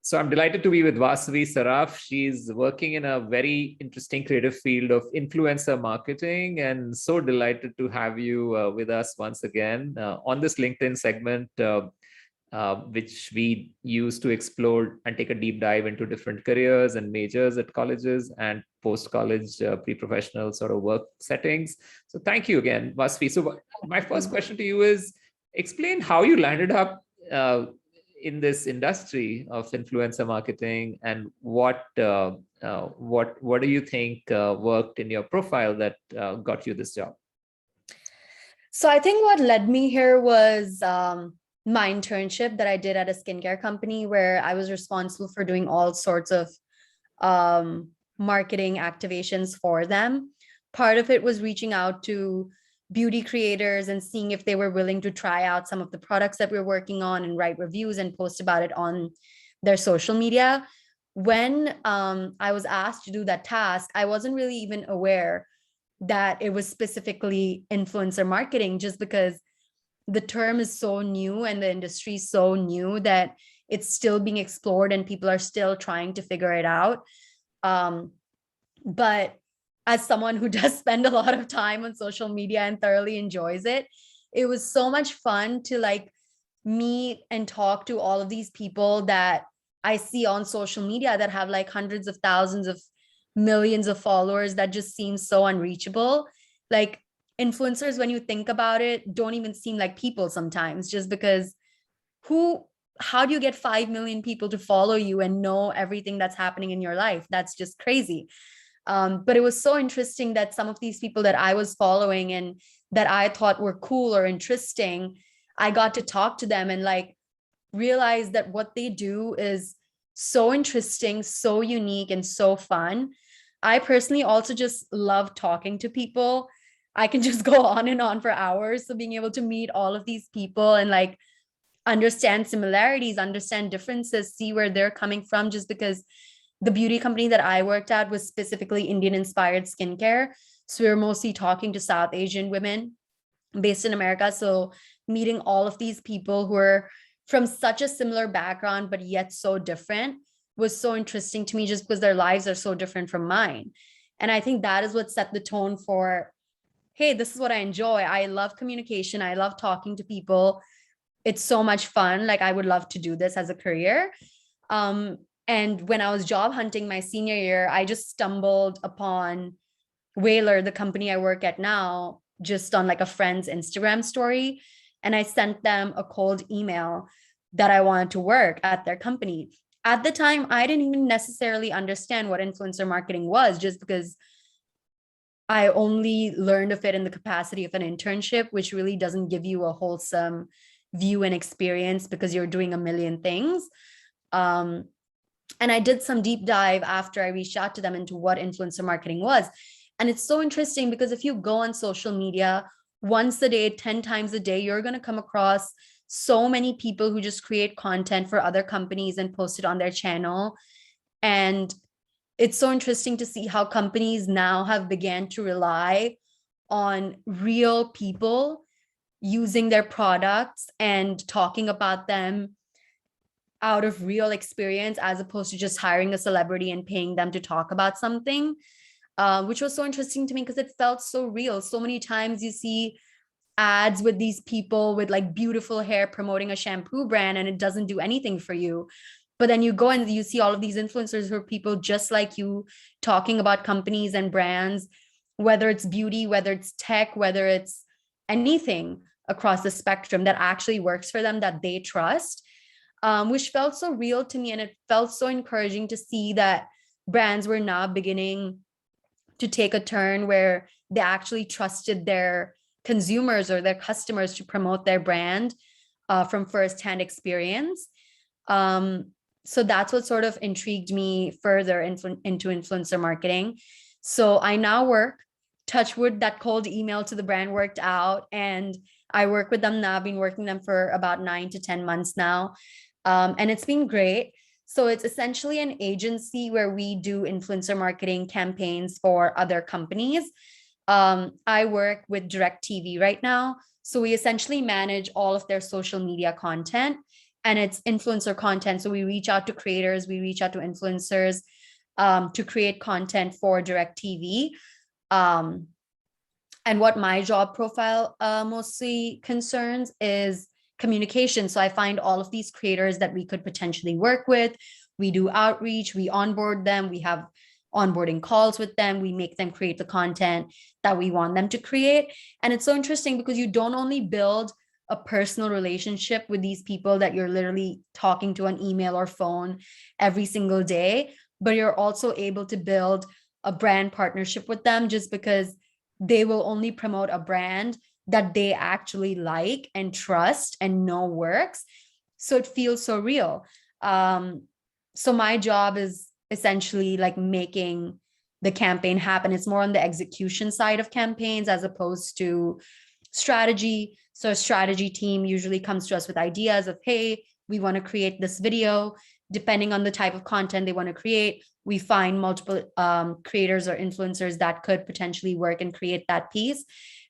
So I'm delighted to be with Vasavi Saraf. She's working in a very interesting creative field of influencer marketing, and so delighted to have you with us once again on this LinkedIn segment, which we use to explore and take a deep dive into different careers and majors at colleges and post-college pre-professional sort of work settings. So thank you again, Vasavi. So my first question to you is, explain how you landed up in this industry of influencer marketing, and what do you think worked in your profile that got you this job? So I think what led me here was my internship that I did at a skincare company, where I was responsible for doing all sorts of marketing activations for them. Part of it was reaching out to beauty creators and seeing if they were willing to try out some of the products that we're working on and write reviews and post about it on their social media. When I was asked to do that task, I wasn't really even aware that it was specifically influencer marketing, just because the term is so new and the industry is so new that it's still being explored and people are still trying to figure it out. But as someone who does spend a lot of time on social media and thoroughly enjoys it, it was so much fun to like meet and talk to all of these people that I see on social media that have like hundreds of thousands of millions of followers that just seem so unreachable. Like influencers, when you think about it, don't even seem like people sometimes, just because how do you get 5 million people to follow you and know everything that's happening in your life? That's just crazy. But it was so interesting that some of these people that I was following and that I thought were cool or interesting, I got to talk to them and like realize that what they do is so interesting, so unique, and so fun. I personally also just love talking to people. I can just go on and on for hours. So being able to meet all of these people and like understand similarities, understand differences, see where they're coming from, just because the beauty company that I worked at was specifically Indian inspired skincare. So we were mostly talking to South Asian women based in America. So meeting all of these people who are from such a similar background, but yet so different, was so interesting to me, just because their lives are so different from mine. And I think that is what set the tone for, hey, this is what I enjoy. I love communication. I love talking to people. It's so much fun. Like I would love to do this as a career. And when I was job hunting my senior year, I just stumbled upon Whalar, the company I work at now, just on like a friend's Instagram story. And I sent them a cold email that I wanted to work at their company. At the time, I didn't even necessarily understand what influencer marketing was, just because I only learned of it in the capacity of an internship, which really doesn't give you a wholesome view and experience because you're doing a million things. And I did some deep dive after I reached out to them into what influencer marketing was. And it's so interesting because if you go on social media once a day, 10 times a day, you're going to come across so many people who just create content for other companies and post it on their channel. And it's so interesting to see how companies now have began to rely on real people using their products and talking about them out of real experience, as opposed to just hiring a celebrity and paying them to talk about something, which was so interesting to me because it felt so real. So many times you see ads with these people with like beautiful hair promoting a shampoo brand and it doesn't do anything for you. But then you go and you see all of these influencers who are people just like you talking about companies and brands, whether it's beauty, whether it's tech, whether it's anything across the spectrum that actually works for them, that they trust. Which felt so real to me. And it felt so encouraging to see that brands were now beginning to take a turn where they actually trusted their consumers or their customers to promote their brand from firsthand experience. So that's what sort of intrigued me further into influencer marketing. So I now work, touch wood, that cold email to the brand worked out, and I work with them now. I've been working them for about 9 to 10 months now. And it's been great. So it's essentially an agency where we do influencer marketing campaigns for other companies. I work with DirecTV right now. So we essentially manage all of their social media content. and it's influencer content. So we reach out to creators, we reach out to influencers to create content for DirecTV. Um, and what my job profile mostly concerns is communication. So I find all of these creators that we could potentially work with. We do outreach, we onboard them, we have onboarding calls with them, we make them create the content that we want them to create. And it's so interesting because you don't only build a personal relationship with these people that you're literally talking to on email or phone every single day, but you're also able to build a brand partnership with them just because they will only promote a brand that they actually like and trust and know works. So it feels so real. So my job is essentially like making the campaign happen. It's more on the execution side of campaigns as opposed to strategy. So a strategy team usually comes to us with ideas of, hey, we want to create this video. Depending on the type of content they want to create, we find multiple creators or influencers that could potentially work and create that piece.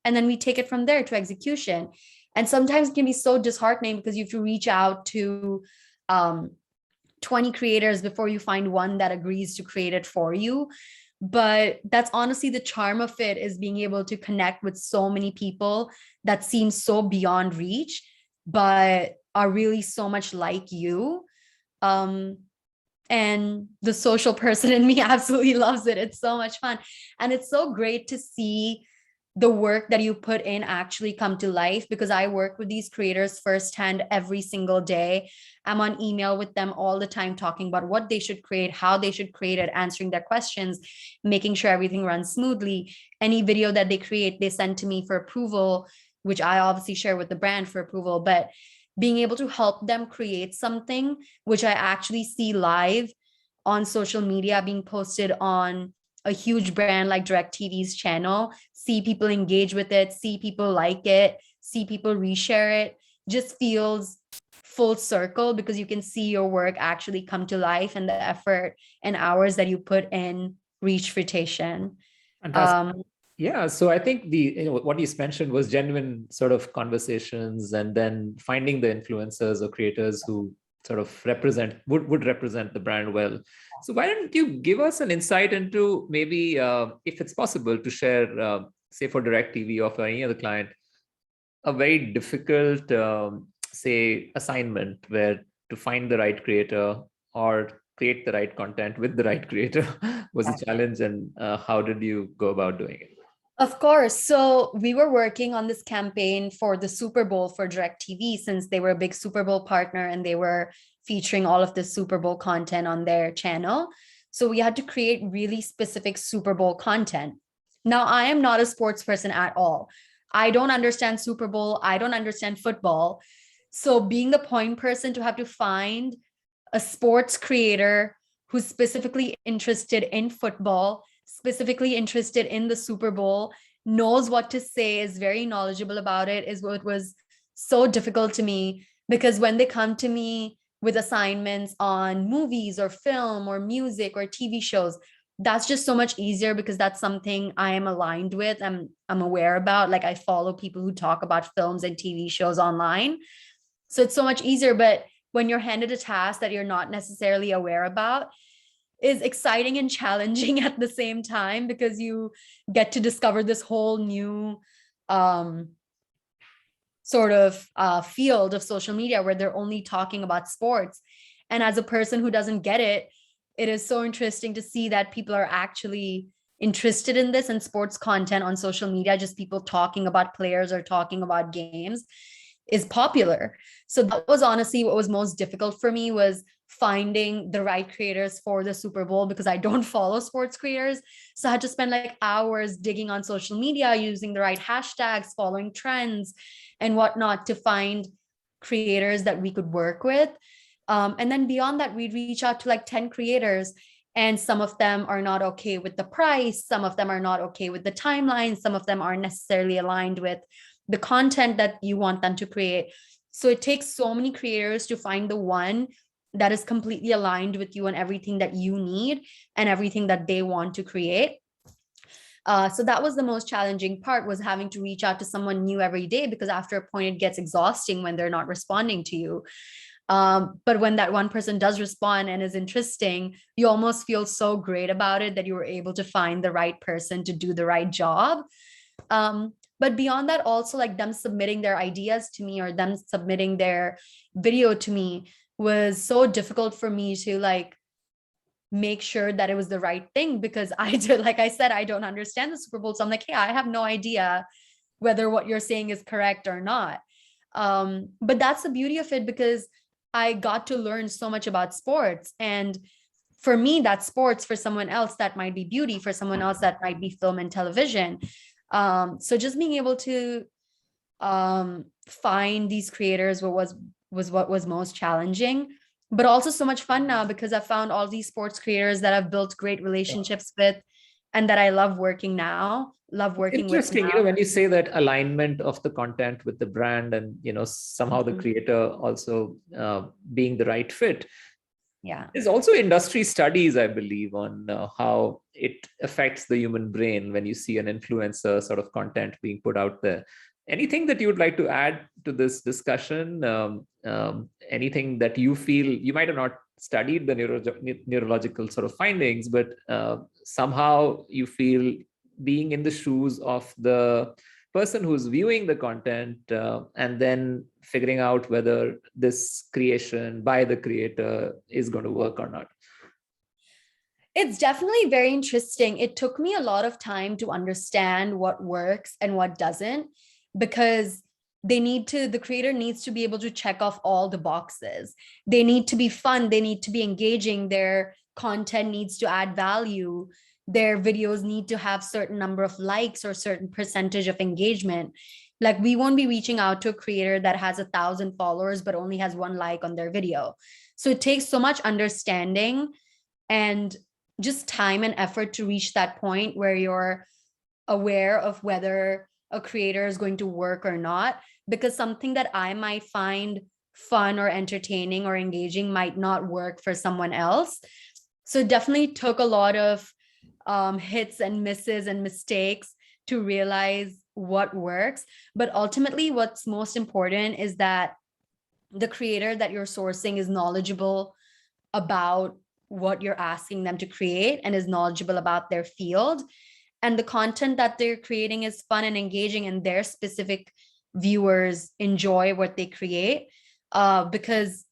And then we take it from there to execution. And sometimes it can be so disheartening because you have to reach out to 20 creators before you find one that agrees to create it for you. But that's honestly the charm of it, is being able to connect with so many people that seem so beyond reach, but are really so much like you. And the social person in me absolutely loves it. It's so much fun. And it's so great to see the work that you put in actually come to life, because I work with these creators firsthand every single day. I'm on email with them all the time, talking about what they should create, how they should create it, answering their questions, making sure everything runs smoothly. Any video that they create, they send to me for approval, which I obviously share with the brand for approval. But being able to help them create something which I actually see live on social media being posted on a huge brand like DirecTV's channel, see people engage with it, see people like it, see people reshare it, just feels full circle, because you can see your work actually come to life and the effort and hours that you put in reach fruition. Fantastic. Yeah, so I think what you mentioned was genuine sort of conversations, and then finding the influencers or creators who sort of would represent the brand well. So why don't you give us an insight into maybe, if it's possible, to share, say for DirecTV or for any other client, a very difficult, say, assignment where to find the right creator or create the right content with the right creator was a challenge, and how did you go about doing it? Of course. So we were working on this campaign for the Super Bowl for DirecTV, since they were a big Super Bowl partner and they were featuring all of the Super Bowl content on their channel. So we had to create really specific Super Bowl content. Now, I am not a sports person at all. I don't understand Super Bowl. I don't understand football. So being the point person to have to find a sports creator who's specifically interested in football, specifically interested in the Super Bowl, knows what to say, is very knowledgeable about it, is what was so difficult to me. Because when they come to me with assignments on movies or film or music or TV shows, that's just so much easier because that's something I am aligned with. I'm aware about. Like, I follow people who talk about films and TV shows online. So it's so much easier. But when you're handed a task that you're not necessarily aware about, is exciting and challenging at the same time, because you get to discover this whole new sort of field of social media where they're only talking about sports. And as a person who doesn't get it, it is so interesting to see that people are actually interested in this, and sports content on social media, just people talking about players or talking about games, is popular. So that was honestly what was most difficult for me, was finding the right creators for the Super Bowl, because I don't follow sports creators. So I had to spend like hours digging on social media, using the right hashtags, following trends and whatnot to find creators that we could work with. And then beyond that, we'd reach out to like 10 creators, and some of them are not okay with the price. Some of them are not okay with the timeline. Some of them aren't necessarily aligned with the content that you want them to create. So it takes so many creators to find the one that is completely aligned with you and everything that you need and everything that they want to create. So that was the most challenging part, was having to reach out to someone new every day, because after a point it gets exhausting when they're not responding to you. But when that one person does respond and is interesting, you almost feel so great about it that you were able to find the right person to do the right job. But beyond that, also like them submitting their ideas to me or them submitting their video to me was so difficult for me to like make sure that it was the right thing, because I did, like I said, I don't understand the Super Bowl. So I'm like, hey, I have no idea whether what you're saying is correct or not. But that's the beauty of it, because I got to learn so much about sports. And for me, that's sports. For someone else, that might be beauty. For someone else, that might be film and television. So just being able to find these creators was what was most challenging, but also so much fun now, because I found all these sports creators that I've built great relationships with and that I love working with Interesting, now. when you say that alignment of the content with the brand and, somehow the Mhm. creator also being the right fit. Yeah. There's also industry studies, I believe, on how it affects the human brain when you see an influencer sort of content being put out there. Anything that you would like to add to this discussion? Anything that you feel, you might have not studied the neurological sort of findings, but somehow you feel, being in the shoes of the person who's viewing the content and then figuring out whether this creation by the creator is going to work or not? It's definitely very interesting. It took me a lot of time to understand what works and what doesn't, because the creator needs to be able to check off all the boxes. They need to be fun, they need to be engaging, their content needs to add value, their videos need to have certain number of likes or certain percentage of engagement. Like, we won't be reaching out to a creator that has 1,000 followers but only has 1 like on their video. So it takes so much understanding and just time and effort to reach that point where you're aware of whether a creator is going to work or not, because something that I might find fun or entertaining or engaging might not work for someone else. So it definitely took a lot of hits and misses and mistakes to realize what works. But ultimately, what's most important is that the creator that you're sourcing is knowledgeable about what you're asking them to create and is knowledgeable about their field, and the content that they're creating is fun and engaging, and their specific viewers enjoy what they create, because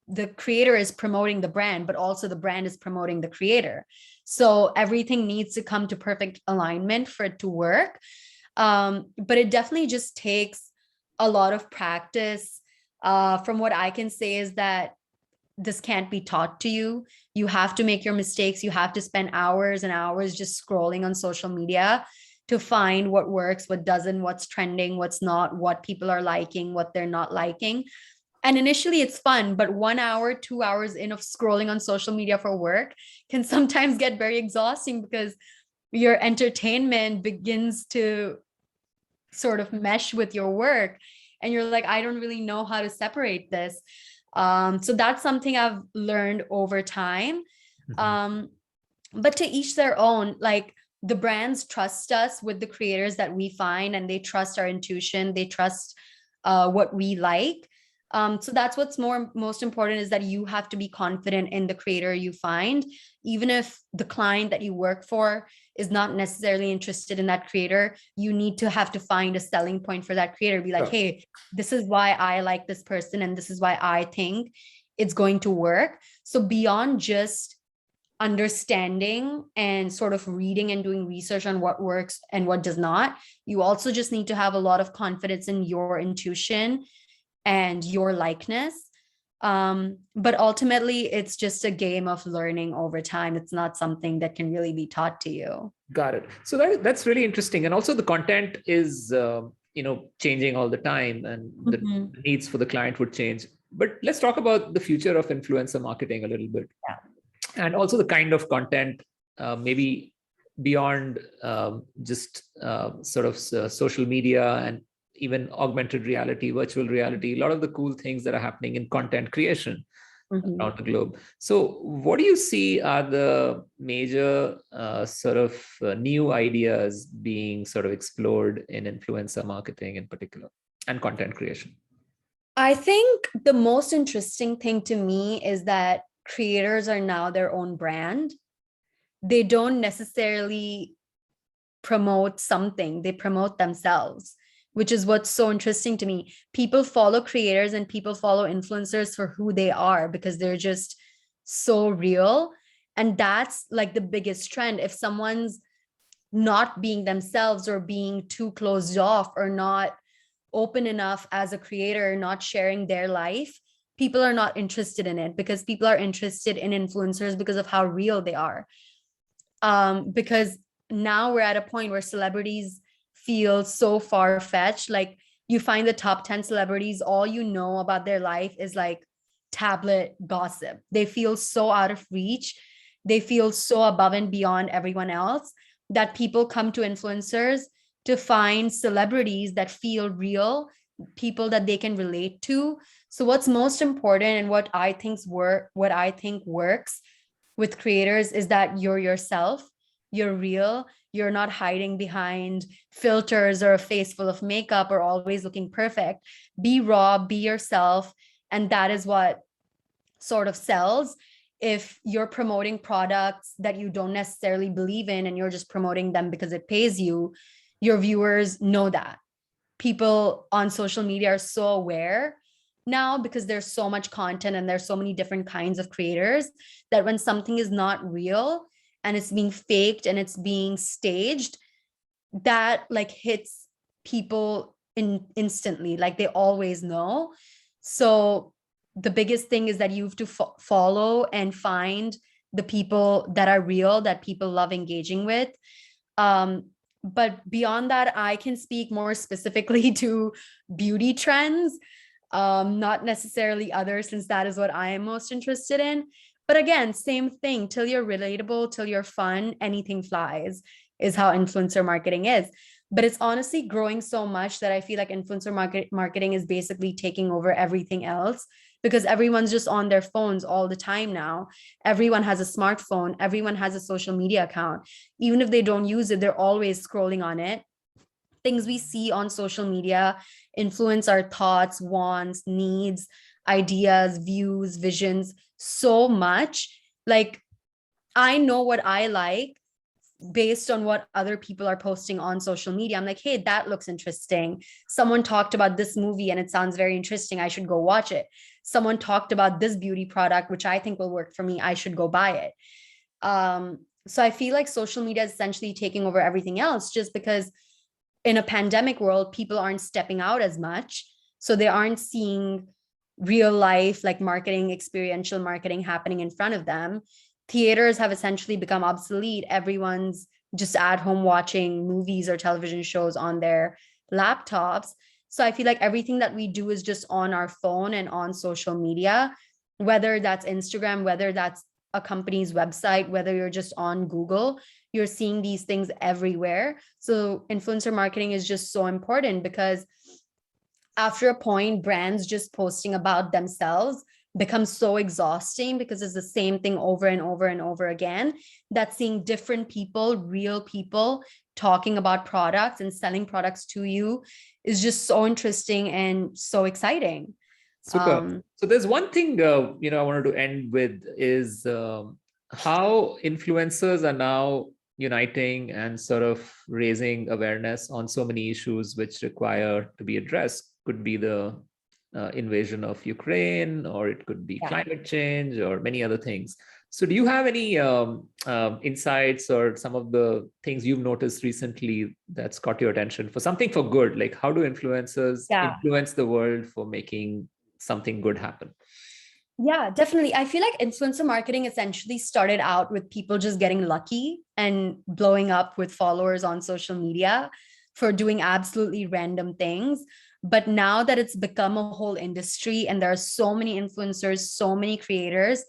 the creator is promoting the brand, but also the brand is promoting the creator. So everything needs to come to perfect alignment for it to work. But it definitely just takes a lot of practice. From what I can say is that this can't be taught to you. You have to make your mistakes. You have to spend hours and hours just scrolling on social media to find what works, what doesn't, what's trending, what's not, what people are liking, what they're not liking. And initially it's fun, but 1 hour, 2 hours in of scrolling on social media for work can sometimes get very exhausting, because your entertainment begins to sort of mesh with your work. And you're like, I don't really know how to separate this. So that's something I've learned over time. Um, but to each their own. Like, the brands trust us with the creators that we find, and they trust our intuition. They trust what we like. So that's what's most important, is that you have to be confident in the creator you find, even if the client that you work for is not necessarily interested in that creator. You need to have to find a selling point for that creator. Be like, Sure. hey, this is why I like this person, and this is why I think it's going to work. So beyond just understanding and sort of reading and doing research on what works and what does not, you also just need to have a lot of confidence in your intuition and your likeness. But ultimately, it's just a game of learning over time. It's not something that can really be taught to you. Got it. So that's really interesting. And also the content is, changing all the time, and the Mhm. needs for the client would change. But let's talk about the future of influencer marketing a little bit. Yeah. And also the kind of content, maybe beyond just sort of social media and even augmented reality, virtual reality, a lot of the cool things that are happening in content creation Mhm. around the globe. So what do you see are the major sort of new ideas being sort of explored in influencer marketing in particular and content creation? I think the most interesting thing to me is that creators are now their own brand. They don't necessarily promote something, they promote themselves, which is what's so interesting to me. People follow creators and people follow influencers for who they are because they're just so real. And that's like the biggest trend. If someone's not being themselves or being too closed off or not open enough as a creator, not sharing their life, people are not interested in it, because people are interested in influencers because of how real they are. Because now we're at a point where celebrities feel so far-fetched. Like, you find the top 10 celebrities, all you know about their life is like tablet gossip. They feel so out of reach. They feel so above and beyond everyone else that people come to influencers to find celebrities that feel real, people that they can relate to. So what's most important and what I think works with creators is that you're yourself, you're real, you're not hiding behind filters or a face full of makeup or always looking perfect. Be raw, be yourself, and that is what sort of sells. If you're promoting products that you don't necessarily believe in and you're just promoting them because it pays you, your viewers know that. People on social media are so aware now because there's so much content and there's so many different kinds of creators, that when something is not real and it's being faked and it's being staged, that like hits people instantly, like they always know. So the biggest thing is that you have to follow and find the people that are real, that people love engaging with. um, but beyond that, I can speak more specifically to beauty trends, not necessarily others, since that is what I am most interested in. But again, same thing, till you're relatable, till you're fun, anything flies, is how influencer marketing is. But it's honestly growing so much that I feel like influencer marketing is basically taking over everything else, because everyone's just on their phones all the time now. Everyone has a smartphone, everyone has a social media account. Even if they don't use it, they're always scrolling on it. Things we see on social media influence our thoughts, wants, needs, ideas, views, visions so much. Like, I know what I like based on what other people are posting on social media. I'm like, hey, that looks interesting. Someone talked about this movie and it sounds very interesting. I should go watch it. Someone talked about this beauty product, which I think will work for me. I should go buy it. So I feel like social media is essentially taking over everything else, just because in a pandemic world, people aren't stepping out as much. So they aren't seeing real life, like marketing, experiential marketing happening in front of them. Theaters have essentially become obsolete. Everyone's just at home watching movies or television shows on their laptops. So I feel like everything that we do is just on our phone and on social media, whether that's Instagram, whether that's a company's website, whether you're just on Google, you're seeing these things everywhere. So influencer marketing is just so important, because after a point, brands just posting about themselves becomes so exhausting, because it's the same thing over and over and over again, that seeing different people, real people, talking about products and selling products to you is just so interesting and so exciting. Super. So there's one thing I wanted to end with is how influencers are now uniting and sort of raising awareness on so many issues which require to be addressed. Could be the invasion of Ukraine, or it could be climate change, or many other things. So do you have any insights or some of the things you've noticed recently that's caught your attention for something for good? Like, how do influencers influence the world for making something good happen? Yeah, definitely. I feel like influencer marketing essentially started out with people just getting lucky and blowing up with followers on social media for doing absolutely random things. But now that it's become a whole industry and there are so many influencers, so many creators,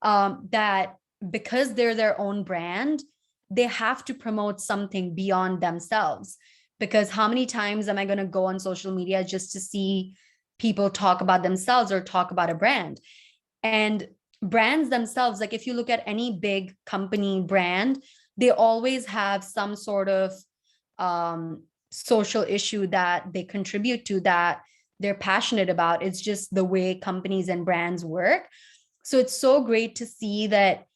that because they're their own brand, they have to promote something beyond themselves. Because how many times am I going to go on social media just to see people talk about themselves or talk about a brand? And brands themselves, like if you look at any big company brand, they always have some sort of social issue that they contribute to, that they're passionate about. It's just the way companies and brands work. So it's so great to see that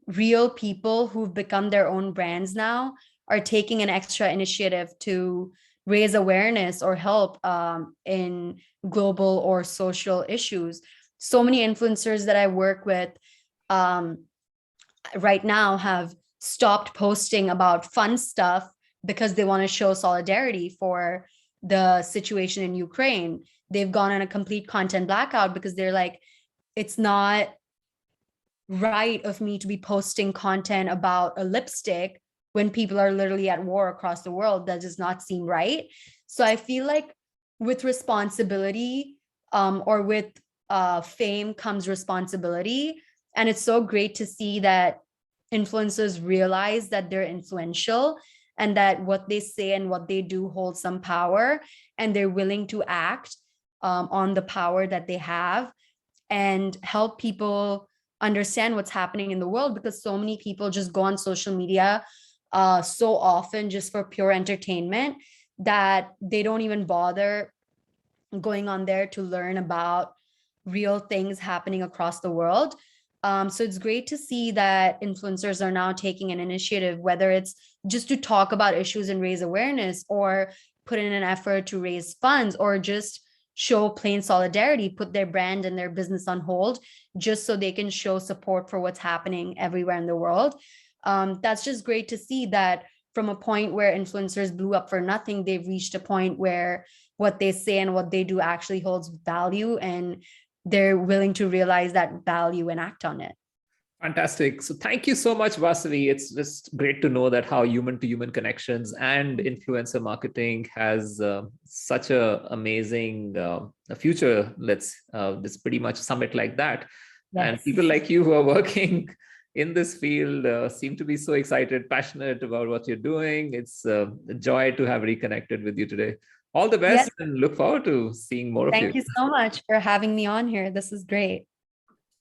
real people who've become their own brands now are taking an extra initiative to raise awareness or help in global or social issues. So many influencers that I work with right now have stopped posting about fun stuff because they want to show solidarity for the situation in Ukraine. They've gone on a complete content blackout because they're like, it's not right of me to be posting content about a lipstick when people are literally at war across the world. That does not seem right. So I feel like with responsibility or with fame comes responsibility. And it's so great to see that influencers realize that they're influential and that what they say and what they do holds some power, and they're willing to act on the power that they have and help people understand what's happening in the world, because so many people just go on social media so often just for pure entertainment that they don't even bother going on there to learn about real things happening across the world. So it's great to see that influencers are now taking an initiative, whether it's just to talk about issues and raise awareness, or put in an effort to raise funds, or just show plain solidarity, put their brand and their business on hold just so they can show support for what's happening everywhere in the world. That's just great to see that from a point where influencers blew up for nothing, they've reached a point where what they say and what they do actually holds value, and they're willing to realize that value and act on it. Fantastic. So thank you so much, Vasavi. It's just great to know that how human to human connections and influencer marketing has such a amazing future. Let's pretty much sum it like that. Yes. And people like you who are working in this field seem to be so excited, passionate about what you're doing. It's a joy to have reconnected with you today. All the best, yes, and look forward to seeing more of you. Thank you so much for having me on here. This is great.